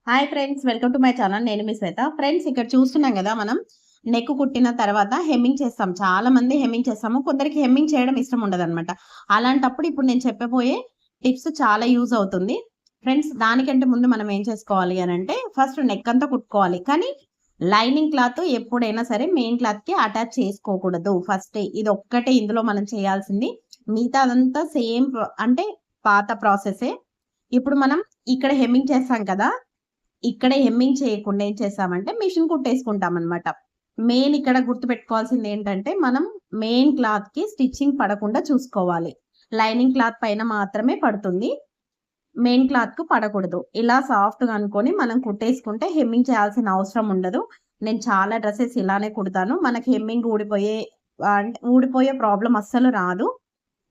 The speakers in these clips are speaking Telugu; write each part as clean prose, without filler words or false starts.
Hi friends, welcome to my channel. నేను మీ శ్వేత. ఫ్రెండ్స్, ఇక్కడ చూస్తున్నాం కదా, మనం నెక్ కుట్టిన తర్వాత హెమ్మింగ్ చేస్తాం. చాలా మంది హెమ్మింగ్ చేస్తాము, కొందరికి హెమ్మింగ్ చేయడం ఇష్టం ఉండదు అనమాట. అలాంటప్పుడు ఇప్పుడు నేను చెప్పబోయే టిప్స్ చాలా యూజ్ అవుతుంది ఫ్రెండ్స్. దానికంటే ముందు మనం ఏం చేసుకోవాలి అని అంటే, ఫస్ట్ నెక్ అంతా కుట్టుకోవాలి. కానీ లైనింగ్ క్లాత్ ఎప్పుడైనా సరే మెయిన్ క్లాత్ కి అటాచ్ చేసుకోకూడదు. ఫస్ట్ ఇది ఒక్కటే ఇందులో మనం చేయాల్సింది. మిగతా అదంతా సేమ్ అంటే పాత ప్రాసెసే. ఇప్పుడు మనం ఇక్కడ హెమ్మింగ్ చేస్తాం కదా, ఇక్కడే హెమ్మింగ్ చేయకుండా ఏం చేసామంటే మిషన్ కుట్టేసుకుంటాం అనమాట. మెయిన్ ఇక్కడ గుర్తుపెట్టుకోవాల్సింది ఏంటంటే, మనం మెయిన్ క్లాత్ కి స్టిచ్చింగ్ పడకుండా చూసుకోవాలి. లైనింగ్ క్లాత్ పైన మాత్రమే పడుతుంది, మెయిన్ క్లాత్ కు పడకూడదు. ఇలా సాఫ్ట్ గా అనుకొని మనం కుట్టేసుకుంటే హెమ్మింగ్ చేయాల్సిన అవసరం ఉండదు. నేను చాలా డ్రెస్సెస్ ఇలానే కుడతాను. మనకి హెమ్మింగ్ ఊడిపోయే ప్రాబ్లం అస్సలు రాదు.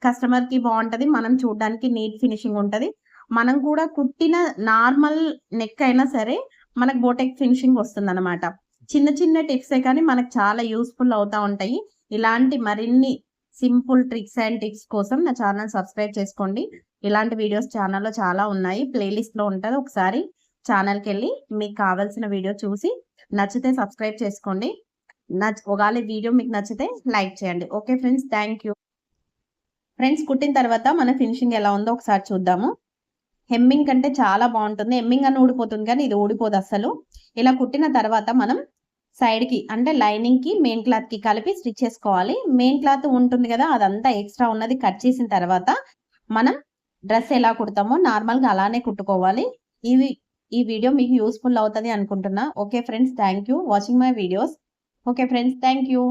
కస్టమర్ కి బాగుంటది, మనం చూడడానికి నీట్ ఫినిషింగ్ ఉంటది. మనం కూడా కుట్టిన నార్మల్ నెక్ అయినా సరే మనకు బోటెక్ ఫినిషింగ్ వస్తుందన్నమాట. చిన్న చిన్న టిప్సే కానీ మనకు చాలా యూస్ఫుల్ అవుతా ఉంటాయి. ఇలాంటి మరిన్ని సింపుల్ ట్రిక్స్ అండ్ టిప్స్ కోసం నా ఛానల్ సబ్స్క్రైబ్ చేసుకోండి. ఇలాంటి వీడియోస్ ఛానల్లో చాలా ఉన్నాయి, ప్లేలిస్ట్లో ఉంటుంది. ఒకసారి ఛానల్కి వెళ్ళి మీకు కావాల్సిన వీడియో చూసి నచ్చితే సబ్స్క్రైబ్ చేసుకోండి. ఒకవేళ వీడియో మీకు నచ్చితే లైక్ చేయండి. Okay friends, thank you. Friends, కుట్టిన తర్వాత మన ఫినిషింగ్ ఎలా ఉందో ఒకసారి చూద్దాము. హెమ్మింగ్ కంటే చాలా బాగుంటుంది. హెమ్మింగ్ అని ఊడిపోతుంది కానీ ఇది ఊడిపోదు అసలు. ఇలా కుట్టిన తర్వాత మనం సైడ్ కి అంటే లైనింగ్ కి మెయిన్ క్లాత్ కి కలిపి స్టిచ్ చేసుకోవాలి. మెయిన్ క్లాత్ ఉంటుంది కదా, అదంతా ఎక్స్ట్రా ఉన్నది కట్ చేసిన తర్వాత మనం డ్రెస్ ఎలా కుడతామో నార్మల్ గా అలానే కుట్టుకోవాలి. ఈ వీడియో మీకు యూస్ఫుల్ అవుతుంది అనుకుంటున్నా. Okay friends, thank you watching my videos. Okay friends, thank you.